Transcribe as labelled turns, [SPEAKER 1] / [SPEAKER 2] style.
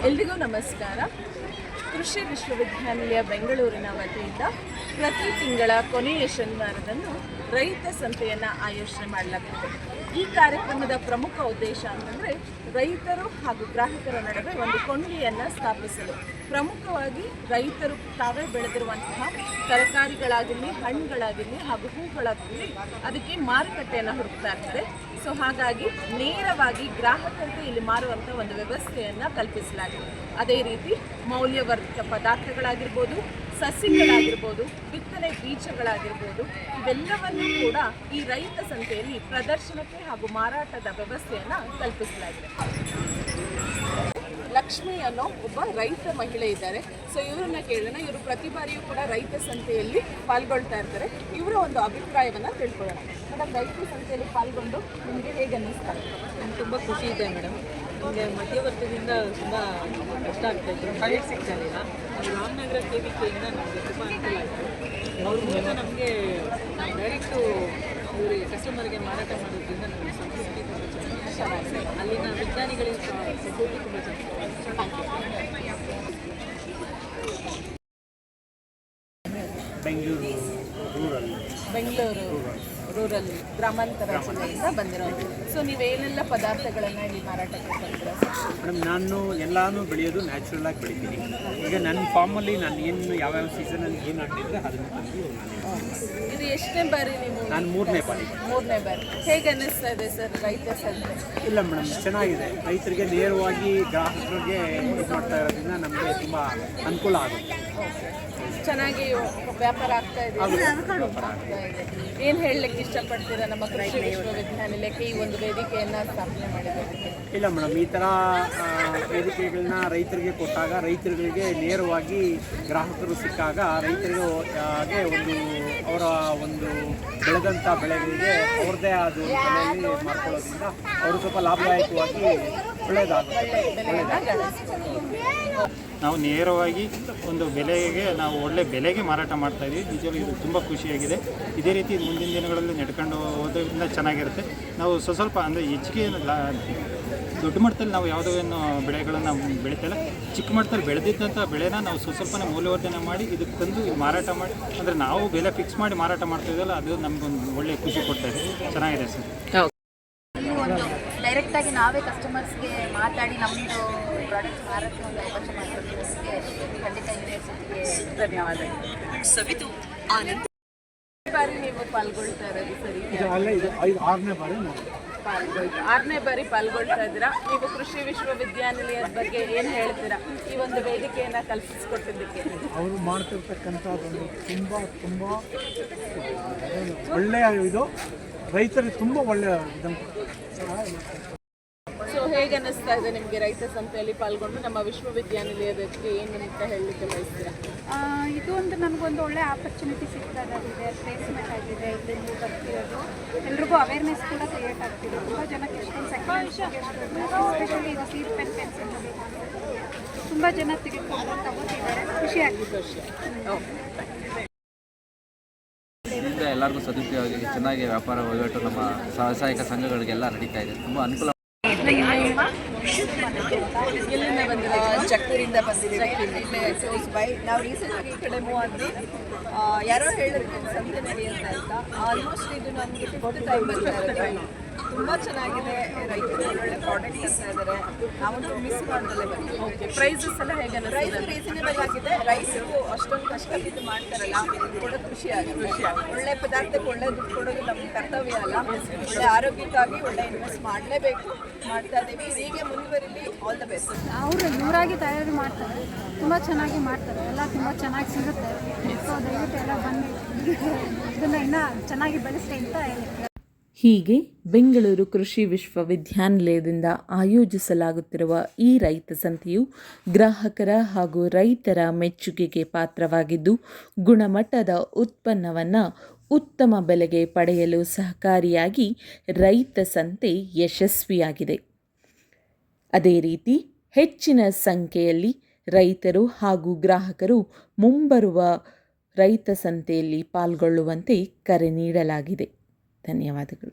[SPEAKER 1] ಎಲ್ರಿಗೂ ನಮಸ್ಕಾರ. ಕೃಷಿ ವಿಶ್ವವಿದ್ಯಾನಿಲಯ ಬೆಂಗಳೂರಿನ ವತಿಯಿಂದ ಪ್ರತಿ ತಿಂಗಳ ಕೊನೆಯ ಶನಿವಾರದಂದು ರೈತ ಸಂತೆಯನ್ನು ಆಯೋಜನೆ ಮಾಡಲಾಗುತ್ತದೆ. ಈ ಕಾರ್ಯಕ್ರಮದ ಪ್ರಮುಖ ಉದ್ದೇಶ ಅಂತಂದರೆ ರೈತರು ಹಾಗೂ ಗ್ರಾಹಕರ ನಡುವೆ ಒಂದು ಕೊಂಡಿಯನ್ನು ಸ್ಥಾಪಿಸಲು. ಪ್ರಮುಖವಾಗಿ ರೈತರು ತಾವೇ ಬೆಳೆದಿರುವಂತಹ ತರಕಾರಿಗಳಾಗಿರಲಿ, ಹಣ್ಣುಗಳಾಗಿರಲಿ ಹಾಗೂ ಹೂಗಳಾಗಿರಲಿ ಅದಕ್ಕೆ ಮಾರುಕಟ್ಟೆಯನ್ನು ಹುಡುಕ್ತಾ ಇರ್ತಾರೆ. ಸೊ ಹಾಗಾಗಿ ನೇರವಾಗಿ ಗ್ರಾಹಕರಿಗೆ ಇಲ್ಲಿ ಮಾರುವಂಥ ಒಂದು ವ್ಯವಸ್ಥೆಯನ್ನು ಕಲ್ಪಿಸಲಾಗಿದೆ. ಅದೇ ರೀತಿ ಮೌಲ್ಯವರ್ಧಿತ ಪದಾರ್ಥಗಳಾಗಿರ್ಬೋದು, ಸಸಿಗಳಾಗಿರ್ಬೋದು, ಬಿತ್ತನೆ ಬೀಜಗಳಾಗಿರ್ಬೋದು, ಇವೆಲ್ಲವನ್ನೂ ಕೂಡ ಈ ರೈತ ಸಂತೆಯಲ್ಲಿ ಪ್ರದರ್ಶನಕ್ಕೆ ಹಾಗೂ ಮಾರಾಟದ ವ್ಯವಸ್ಥೆಯನ್ನು ಕಲ್ಪಿಸಲಾಗಿದೆ. ಲಕ್ಷ್ಮಿ ಅನ್ನೋ ಒಬ್ಬ ರೈತ ಮಹಿಳೆ ಇದ್ದಾರೆ. ಸೊ ಇವರನ್ನ ಕೇಳೋಣ. ಇವರು ಪ್ರತಿ ಬಾರಿಯೂ ಕೂಡ ರೈತ ಸಂತೆಯಲ್ಲಿ ಪಾಲ್ಗೊಳ್ತಾ ಇರ್ತಾರೆ. ಇವರ ಒಂದು ಅಭಿಪ್ರಾಯವನ್ನು ತಿಳ್ಕೊಳ್ಳೋಣ. ಮೇಡಮ್, ರೈತ ಸಂತೆಯಲ್ಲಿ ಪಾಲ್ಗೊಂಡು ನಿಮಗೆ ಹೇಗೆ ಅನ್ನಿಸ್ತಾರೆ?
[SPEAKER 2] ನನಗೆ ತುಂಬ ಖುಷಿ ಇದೆ ಮೇಡಮ್. ನಮಗೆ ಮಧ್ಯವರ್ಗದಿಂದ ತುಂಬ ಕಷ್ಟ ಆಗ್ತಾಯಿತ್ತು, ಪ್ರೈವೇಟ್ ಸಿಗ್ತಾಯಿಲ್ಲ. ರಾಮನಗರ KVKಯಿಂದ ನಮಗೆ ತುಂಬ ಅನುಕೂಲ ಆಯಿತು. ಅವ್ರ ಮೂಲಕ ನಮಗೆ ಡೈರೆಕ್ಟು ಇವರಿಗೆ ಕಸ್ಟಮರ್ಗೆ ಮಾರಾಟ ಮಾಡೋದ್ರಿಂದ ನಮಗೆ ಸಂತೃಪ್ತಿ ತುಂಬ ಚೆನ್ನಾಗಿದೆ. ಅಲ್ಲಿನ ವಿಜ್ಞಾನಿಗಳಿಗೆ ಸಪೋರ್ಟ್ ತುಂಬ ಚೆನ್ನಾಗಿದೆ.
[SPEAKER 1] ಬೆಂಗಳೂರು ರೂರಲ್ ಗ್ರಾಮಾಂತರ ಜಿಲ್ಲೆಯಿಂದ ಬಂದಿರೋದು. ಸೊ ನೀವೇನೆಲ್ಲ ಪದಾರ್ಥಗಳನ್ನು ಇಲ್ಲಿ ಮಾರಾಟಕ್ಕೆ ತಂದಿರೋ?
[SPEAKER 3] ಮೇಡಮ್, ನಾನು ಎಲ್ಲನೂ ಬೆಳೆಯೋದು ನ್ಯಾಚುರಲ್ ಆಗಿ ಬೆಳಿತೀನಿ. ಈಗ ನನ್ನ ಫಾರ್ಮಲ್ಲಿ ನಾನು ಏನು ಯಾವ್ಯಾವ ಸೀಸನಲ್ಲಿ ಏನು ಹಾಕಿದ್ರೆ ಅದನ್ನು ತಂದು
[SPEAKER 1] ಇದು ಎಷ್ಟನೇ ಬಾರಿ ನೀವು?
[SPEAKER 3] ನಾನು ಮೂರನೇ ಬಾರಿ.
[SPEAKER 1] ಹೇಗೆ ಅನ್ನಿಸ್ತಾ ಇದೆ ಸರ್ ರೈತ ಸಂತೆ?
[SPEAKER 3] ಇಲ್ಲ ಮೇಡಮ್, ಚೆನ್ನಾಗಿದೆ. ರೈತರಿಗೆ ನೇರವಾಗಿ ಗ್ರಾಹಕರಿಗೆ ಇದು ಮಾಡ್ತಾ ಇರೋದ್ರಿಂದ ನಮಗೆ ತುಂಬ ಅನುಕೂಲ ಆಗುತ್ತೆ.
[SPEAKER 1] ಚೆನ್ನಾಗಿ ವ್ಯಾಪಾರ ಆಗ್ತಾ ಇದೆ. ಏನು ಹೇಳಲಿಕ್ಕೆ ಇಷ್ಟಪಡ್ತೀರಾ ನಮ್ಮ ಕೃಷಿ ವಿಶ್ವವಿದ್ಯಾನಿಲಯಕ್ಕೆ ಈ ಒಂದು ವೇದಿಕೆಯನ್ನು ಸ್ಥಾಪನೆ ಮಾಡಿರೋದಕ್ಕೆ?
[SPEAKER 3] ಇಲ್ಲ ಮೇಡಮ್, ಈ ಥರ ವೇದಿಕೆಗಳನ್ನ ರೈತರಿಗೆ ಕೊಟ್ಟಾಗ ರೈತರಿಗೆ ನೇರವಾಗಿ ಗ್ರಾಹಕರು ಸಿಕ್ಕಾಗ ರೈತರಿಗೆ ಒಂದು ಅವರ ಒಂದು ಬೆಳೆದಂಥ ಬೆಳೆಗಳಿಗೆ ಅವ್ರದ್ದೇ ಆದ ಬೆಲೆಯಲ್ಲಿ ಮಾಡ್ಕೊಳ್ಳೋದ್ರಿಂದ ಅವರು ಸ್ವಲ್ಪ ಲಾಭದಾಯಕವಾಗಿ
[SPEAKER 4] ನಾವು ನೇರವಾಗಿ ಒಂದು ಬೆಲೆಗೆ ನಾವು ಒಳ್ಳೆ ಬೆಲೆಗೆ ಮಾರಾಟ ಮಾಡ್ತಾಯಿದ್ದೀವಿ. ನಿಜವಾಗ್ಲೂ ಇದು ತುಂಬ ಖುಷಿಯಾಗಿದೆ. ಇದೇ ರೀತಿ ಮುಂದಿನ ದಿನಗಳಲ್ಲಿ ನಡ್ಕೊಂಡು ಹೋದ್ರಿಂದ ಚೆನ್ನಾಗಿರುತ್ತೆ. ನಾವು ಸ್ವಲ್ಪ ಅಂದರೆ ಹೆಚ್ಚಿಗೆ ದೊಡ್ಡ ಮಟ್ಟದಲ್ಲಿ ನಾವು ಯಾವುದೋ ಏನು ಬೆಳೆಗಳನ್ನು ಬೆಳೀತಾಯಿಲ್ಲ, ಚಿಕ್ಕ ಮಟ್ಟದಲ್ಲಿ ಬೆಳೆದಿದ್ದಂಥ ಬೆಳೆನ ನಾವು ಸ್ವಲ್ಪನೇ ಮೌಲ್ಯವರ್ಧನೆ ಮಾಡಿ ಇದಕ್ಕೆ ತಂದು ಮಾರಾಟ ಮಾಡಿ, ಅಂದರೆ ನಾವು ಬೆಲೆ ಫಿಕ್ಸ್ ಮಾಡಿ ಮಾರಾಟ ಮಾಡ್ತಾಯಿದ್ದಲ್ಲ, ಅದು ನಮಗೊಂದು ಒಳ್ಳೆಯ ಖುಷಿ ಕೊಡ್ತಾಯಿದೆ. ಚೆನ್ನಾಗಿದೆ ಸರ್.
[SPEAKER 5] ಒಂದು ಡೈರೆಕ್ಟಾಗಿ ನಾವೇ ಕಸ್ಟಮರ್ಸ್ಗೆ ಮಾತಾಡಿ ನಮ್ಮದು ಪ್ರಾಡಕ್ಟ್ಸ್ ಮಾರೋಕ್ಕೆ ಒಂದು ಅವಕಾಶ ಮಾಡಿಕೊಡೋದಕ್ಕೆ ಖಂಡಿತ ಯೂನಿವರ್ಸಿಟಿಗೆ ಧನ್ಯವಾದಗಳು.
[SPEAKER 1] ಸವಿತು ಆನಂದ್ ಬಾರಿ ನೀವು ಪಾಲ್ಗೊಳ್ತಾ ಇರೋದು ಸರಿ? ಆರನೇ ಬಾರಿ ಪಾಲ್ಗೊಳ್ತಾ ಇದ್ದೀರಾ. ನೀವು ಕೃಷಿ ವಿಶ್ವವಿದ್ಯಾನಿಲಯದ ಬಗ್ಗೆ ಏನು ಹೇಳ್ತೀರಾ ಈ ಒಂದು ವೇದಿಕೆಯನ್ನು ಕಲ್ಪಿಸಿಕೊಟ್ಟಿದ್ದಕ್ಕೆ?
[SPEAKER 6] ಅವರು ಮಾಡ್ತಿರ್ತಕ್ಕಂಥದ್ದೊಂದು ತುಂಬ ಒಳ್ಳೆಯ ಇದು, ರೈತರಿಗೆ ತುಂಬ ಒಳ್ಳೆಯ ಇದನ್ನು.
[SPEAKER 1] ಸೊ ಹೇಗೆ ಅನ್ನಿಸ್ತಾ ಇದೆ ನಿಮಗೆ ರೈತ ಸಂತೆಯಲ್ಲಿ ಪಾಲ್ಗೊಂಡು ನಮ್ಮ ವಿಶ್ವವಿದ್ಯಾನಿಲಯದಕ್ಕೆ ಏನು ಅಂತ ಹೇಳಲಿಕ್ಕೆ ಬಯಸ್ತೀರಾ?
[SPEAKER 5] ಇದು ಒಂದು ನನಗೊಂದು ಒಳ್ಳೆ ಆಪರ್ಚುನಿಟಿ ಸಿಗ್ತದಾಗಿದೆ, ಪ್ಲೇಸ್ಮೆಂಟ್ ಆಗಿದೆ. ಇಲ್ಲಿ ನೀವು ಬರ್ತಿರೋದು ಎಲ್ರಿಗೂ ಅವೇರ್ನೆಸ್ ಕೂಡ ಕ್ರಿಯೇಟ್ ಆಗ್ತಿದೆ. ತುಂಬ ಜನಕ್ಕೆ ಎಷ್ಟೊಂದು ಎಸ್ಪೆಷಲಿ ಇದು ಸೀಡ್ ಪೆನ್ಸಿಲ್ ತುಂಬ ಜನ ತೆಗೆದುಕೊಂಡು ತಗೋತಿದ್ದಾರೆ. ಖುಷಿ ಆಗ್ತಿದೆ.
[SPEAKER 7] ಎಲ್ಲರಿಗೂ ಸದುಪಯೋಗ ಚೆನ್ನಾಗಿ ವ್ಯಾಪಾರ ವಹಿವಾಟು ನಮ್ಮ ವ್ಯಾವಸಾಯಿಕ ಸಂಘಗಳಿಗೆಲ್ಲ ನಡೀತಾ ಇದೆ. ತುಂಬ ಅನುಕೂಲ.
[SPEAKER 1] ಚಕ್ಕೂರಿಂದ ಬಂದಿದ್ದೀವಿ. ನಾವು ರೀಸೆಂಟಾಗಿ ಈ ಕಡೆ ಮೂವ್ ಆದ್ವಿ. ಯಾರೋ ಹೇಳಿದ್ರು ಸಂತೆ ನಡೆಯುತ್ತೆ ಅಂತ. ಆಲ್ಮೋಸ್ಟ್ ಇದು ನಮಗೆ 5th ಟೈಮ್ ಬರ್ತಾ ಇರೋದು. ತುಂಬ ಚೆನ್ನಾಗಿದೆ. ರೈತರು ಒಳ್ಳೆ ಪ್ರಾಡಕ್ಟ್ ಇರ್ತಾ ಇದ್ದಾರೆ. ನಾವಂತೂ ಮಿಸ್ ಮಾಡೋದಲ್ಲೇ ಬಂದು. ಓಕೆ, ಪ್ರೈಸಸ್ ಎಲ್ಲ ಹೇಗೆ? ಪ್ರೈಸ್ ರೀಸನೇಬಲ್ ಆಗಿದೆ. ರೈಸು ಅಷ್ಟೊಂದು ಕಷ್ಟ ಬಿದ್ದು ಮಾಡ್ತಾರಲ್ಲ, ಕೊಡೋದು ಖುಷಿ ಆಗುತ್ತೆ. ಒಳ್ಳೆ ಪದಾರ್ಥಕ್ಕೆ ಒಳ್ಳೆ ದುಡ್ಡು ಕೊಡೋದು ನಮ್ಮ ಕರ್ತವ್ಯ ಅಲ್ಲ. ಒಳ್ಳೆ ಆರೋಗ್ಯಕ್ಕಾಗಿ ಒಳ್ಳೆ ಇನ್ವೆಸ್ಟ್ ಮಾಡಲೇಬೇಕು. ಮಾಡ್ತಾ ಇದ್ದೀವಿ. ಹೀಗೆ ಮುಂದುವರಿಲಿ. All the best.
[SPEAKER 5] ಅವರು ಇವರಾಗಿ ತಯಾರಿ ಮಾಡ್ತಾರೆ, ತುಂಬ ಚೆನ್ನಾಗಿ ಮಾಡ್ತಾರೆ. ಎಲ್ಲ ತುಂಬ ಚೆನ್ನಾಗಿ ಸಿಗುತ್ತೆ. ಸೊ ದಯವಿಟ್ಟು ಎಲ್ಲ ಬನ್ನಿ, ಇದನ್ನು ಇನ್ನೂ ಚೆನ್ನಾಗಿ ಬೆಳೆಸಿ ಅಂತ ಹೇಳಿ.
[SPEAKER 8] ಹೀಗೆ ಬೆಂಗಳೂರು ಕೃಷಿ ವಿಶ್ವವಿದ್ಯಾನಿಲಯದಿಂದ ಆಯೋಜಿಸಲಾಗುತ್ತಿರುವ ಈ ರೈತ ಸಂತೆಯು ಗ್ರಾಹಕರ ಹಾಗೂ ರೈತರ ಮೆಚ್ಚುಗೆಗೆ ಪಾತ್ರವಾಗಿದ್ದು, ಗುಣಮಟ್ಟದ ಉತ್ಪನ್ನವನ್ನು ಉತ್ತಮ ಬೆಲೆಗೆ ಪಡೆಯಲು ಸಹಕಾರಿಯಾಗಿ ರೈತ ಸಂತೆ ಯಶಸ್ವಿಯಾಗಿದೆ. ಅದೇ ರೀತಿ ಹೆಚ್ಚಿನ ಸಂಖ್ಯೆಯಲ್ಲಿ ರೈತರು ಹಾಗೂ ಗ್ರಾಹಕರು ಮುಂಬರುವ ರೈತ ಸಂತೆಯಲ್ಲಿ ಪಾಲ್ಗೊಳ್ಳುವಂತೆ ಕರೆ ನೀಡಲಾಗಿದೆ. ಧನ್ಯವಾದಗಳು.